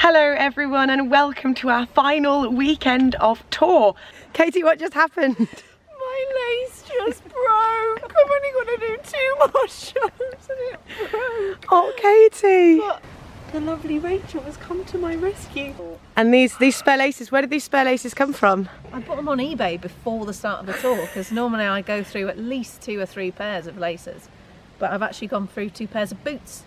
Hello everyone and welcome to our final weekend of tour. Katie, what just happened? My lace just broke. I'm only going to do 2 more shows and it broke. Oh, Katie. But the lovely Rachel has come to my rescue. And these spare laces, where did these spare laces come from? I bought them on eBay before the start of the tour because normally I go through at least 2 or 3 pairs of laces. But I've actually gone through 2 pairs of boots.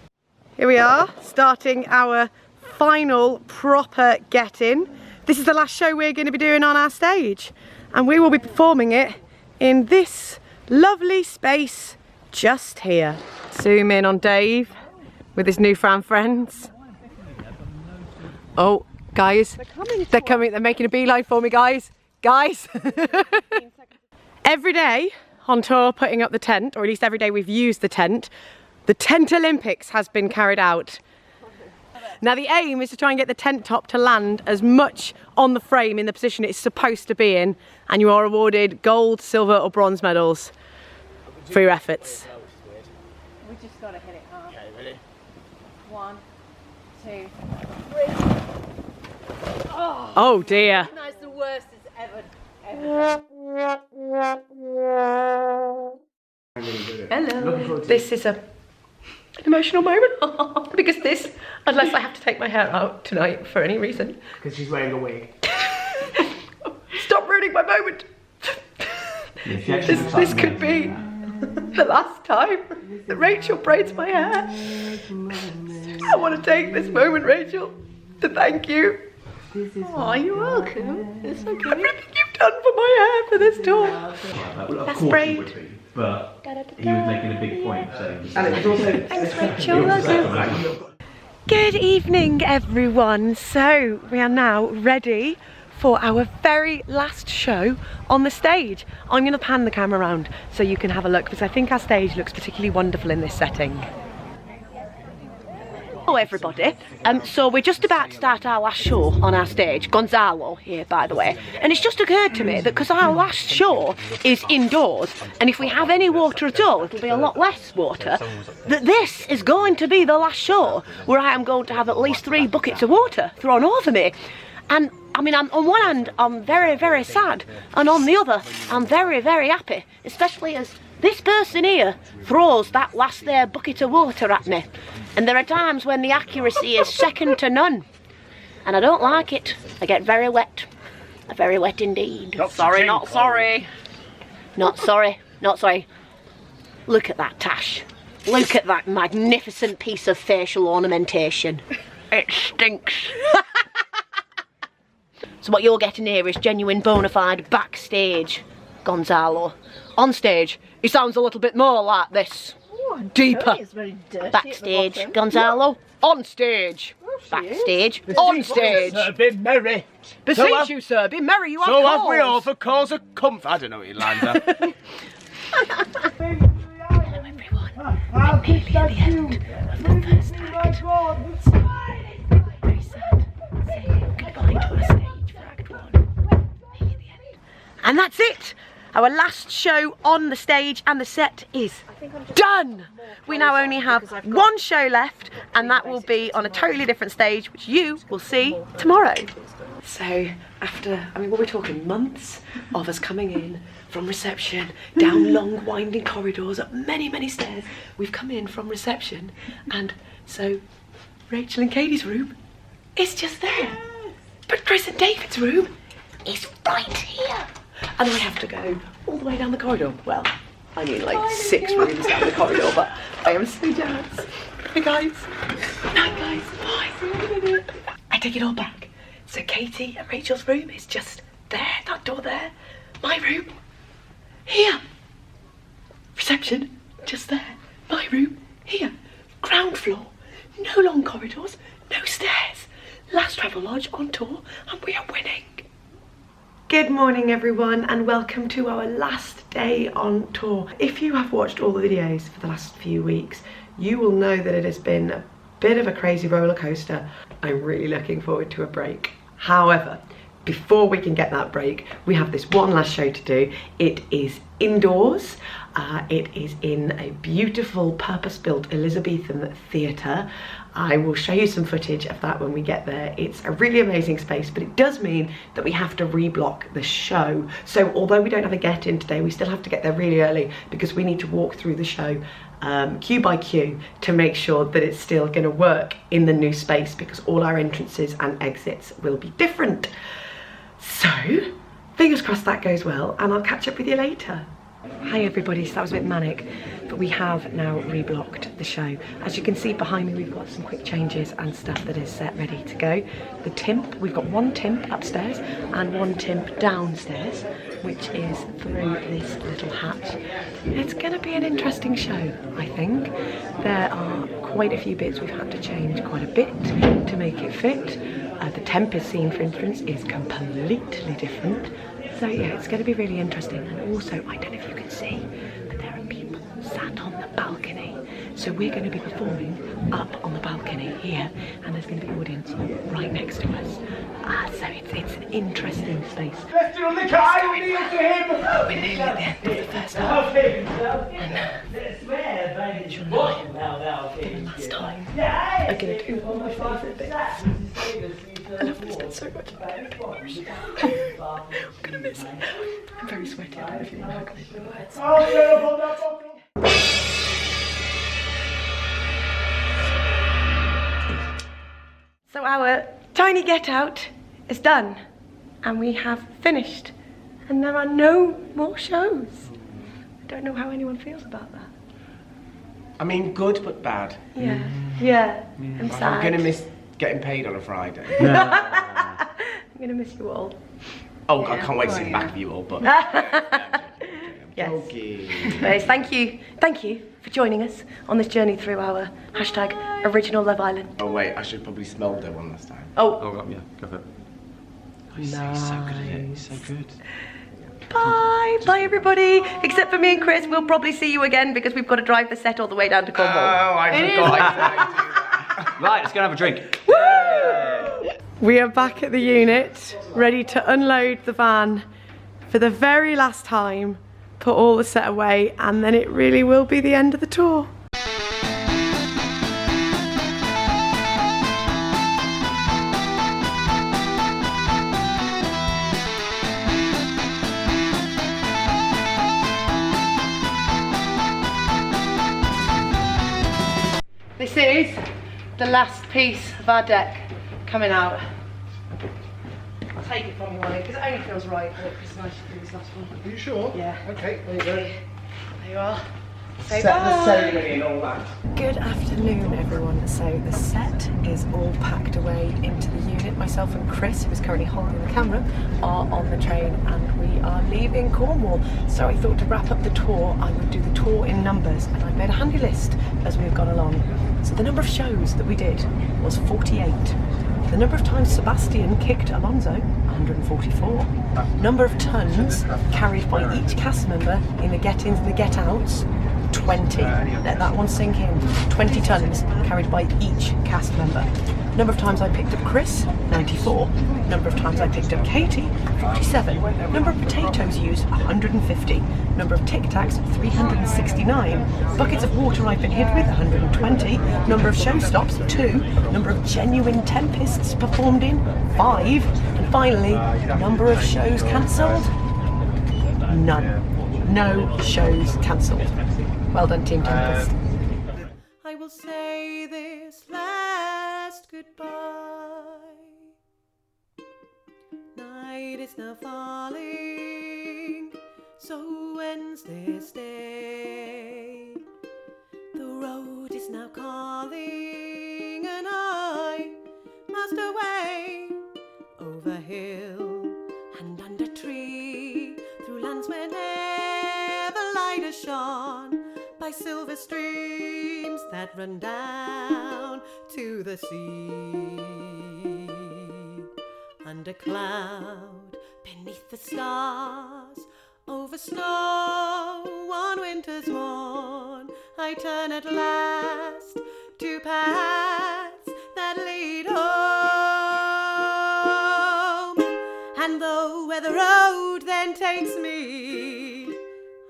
Here we are, starting our final proper get-in. This is the last show we're going to be doing on our stage. And we will be performing it in this lovely space just here. Zoom in on Dave with his newfound friends. Oh, guys, they're coming, they're making a beeline for me, guys. Guys! Every day on tour putting up the tent, or at least every day we've used the Tent Olympics has been carried out. Now the aim is to try and get the tent top to land as much on the frame in the position it's supposed to be in, and you are awarded gold, silver or bronze medals for your efforts. We just got to hit it hard. Okay, ready? 1, 2, 3. Oh dear. That's the worst it's ever. Hello. This is an emotional moment because this, unless I have to take my hair out tonight for any reason. Because she's wearing a wig. Stop ruining my moment. This could be the last time that Rachel braids my hair. I want to take this moment, Rachel, to thank you. Oh, you're welcome. It's okay. Everything you've done for my hair for this tour. Well, That's of course braid. he would be, but he was making a big point saying. And it was also. Thanks, Rachel. Good evening, everyone. So we are now ready for our very last show on the stage. I'm going to pan the camera around so you can have a look because I think our stage looks particularly wonderful in this setting. Hello everybody, so we're just about to start our last show on our stage, Gonzalo here by the way, and it's just occurred to me that because our last show is indoors, and if we have any water at all it'll be a lot less water, that this is going to be the last show where I am going to have at least 3 buckets of water thrown over me. And I mean, on one hand I'm very, very sad, and on the other I'm very, very happy, especially as this person here throws that last there bucket of water at me. And there are times when the accuracy is second to none. And I don't like it. I get very wet. Very wet indeed. Sorry, not sorry. Not sorry, not sorry. Look at that tash. Look at that magnificent piece of facial ornamentation. It stinks. So what you're getting here is genuine bona fide backstage Gonzalo. On stage, he sounds a little bit more like this. Ooh, deeper. It's very dirty Backstage, at the Gonzalo. On stage. Backstage. On stage. Be merry. Beseech you, sir. Be merry. You have So cause. have we all for cause of comfort. I don't know what your lines are. Hello, everyone. We're nearly at the end of the first act. Very sad. Saying goodbye to our stage for Act 1. Nearly at the end. And that's it. Our last show on the stage, and the set is done. We now only have 1 show left, and that will be on a totally different stage, which you will see tomorrow. So after, I mean, what we're talking months of us coming in from reception, down long winding corridors, up many, many stairs, we've come in from reception, and so Rachel and Katie's room is just there. But Chris and David's room is right here. And I have to go all the way down the corridor. Well, I mean like 6 rooms down the corridor, but I am so jealous. Hey guys. Night guys. Bye. See you in a minute. I take it all back. So Katie and Rachel's room is just there, that door there. My room, here. Reception, just there. My room, here. Ground floor, no long corridors, no stairs. Last travel lodge on tour, and we are winning. Good morning everyone, and welcome to our last day on tour. If you have watched all the videos for the last few weeks, you will know that it has been a bit of a crazy roller coaster. I'm really looking forward to a break. However, before we can get that break, we have this one last show to do. It is indoors. It is in a beautiful purpose-built Elizabethan theatre. I will show you some footage of that when we get there. It's a really amazing space, but it does mean that we have to reblock the show. So although we don't have a get-in today, we still have to get there really early because we need to walk through the show queue by queue to make sure that it's still going to work in the new space, because all our entrances and exits will be different. So fingers crossed that goes well, and I'll catch up with you later. Hi everybody, so that was a bit manic, but we have now reblocked the show. As you can see behind me, we've got some quick changes and stuff that is set ready to go. The timp, we've got one timp upstairs and one timp downstairs, which is through this little hatch. It's going to be an interesting show, I think. There are quite a few bits we've had to change quite a bit to make it fit. The Tempest scene, for instance, is completely different. So yeah, it's going to be really interesting. And also, I don't know if you can see, but there are people sat on the balcony. So we're going to be performing up on the balcony here, and there's going to be an audience right next to us. So it's an interesting space. Let's do the guy, we kneel to him! We're nearly at the end of the first half. And Rachel and I, for the last time, are going to do all my favourite bits. I love this bit so much. I'm gonna miss it. I'm very sweaty. I don't know if you know how I can make So our tiny get out is done, and we have finished, and there are no more shows. I don't know how anyone feels about that. I mean, good but bad. Yeah, I'm sad. I'm gonna miss getting paid on a Friday. I'm gonna miss you all. Oh, I can't wait to see the back of you all, but... Yes. Okay. Anyways, thank you for joining us on this journey through our #original Love Island. Oh wait, I should probably smell the one last time. Oh, yeah, go for it. He's so good at it, he's so good. Bye everybody. Except for me and Chris, we'll probably see you again because we've got to drive the set all the way down to Cornwall. Oh, I forgot I do that. Right, let's go and have a drink. We are back at the unit, ready to unload the van for the very last time, put all the set away, and then it really will be the end of the tour. This is the last piece of our deck coming out. I'll take it from you, Wally, because it only feels right. It's nice to do this last one. Are you sure? Yeah. Okay, there you go. There you are. Set the ceremony and all that. Good afternoon, everyone. So the set is all packed away into the unit. Myself and Chris, who is currently holding the camera, are on the train and we are leaving Cornwall. So I thought to wrap up the tour, I would do the tour in numbers, and I've made a handy list as we've gone along. So the number of shows that we did was 48. The number of times Sebastian kicked Alonso, 144. Number of tons carried by each cast member in the get-ins and the get-outs, 20. Let that one sink in. 20 tons carried by each cast member. Number of times I picked up Chris, 94. Number of times I picked up Katie, 47. Number of potatoes used, 150. Number of Tic Tacs, 369. Buckets of water I've been hit with, 120. Number of show stops, 2. Number of genuine Tempests performed in, 5. And finally, number of shows cancelled, none. No shows cancelled. Well done, Team Tempest. I will say this last goodbye. Night is now falling, so ends this day. The road is now calling, and I must away over hill and under tree, through lands where never light has shone, by silver streams that run down to the sea. Under cloud, beneath the stars, over snow on winter's morn, I turn at last to paths that lead home. And though where the road then takes me,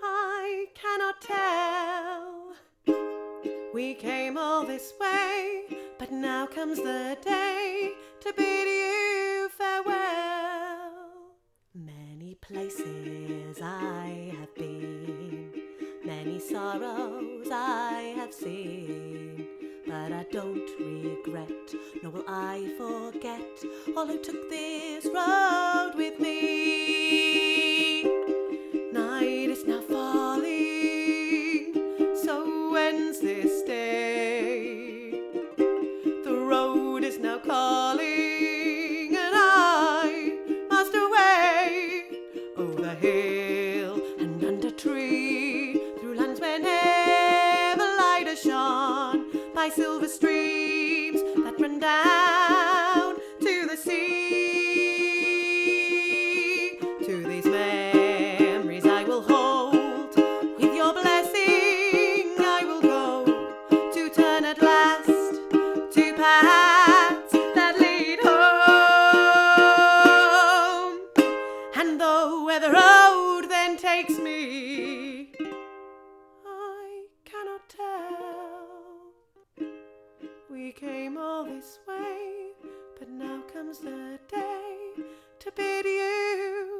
I cannot tell. We came all this way, but but now comes the day to bid you farewell. Many places I have been, many sorrows I have seen, but I don't regret, nor will I forget all who took this road with me. Night is now falling, so ends this day. The road is now calling, and I must away over hill and under tree, through lands where never light has shone, by silver streams that run down to the sea. To these memories I will hold, with your blessing I will go, to turn at last to paths that lead home. And though where the road then takes me, I cannot tell. We came all this way, but now comes the day to bid you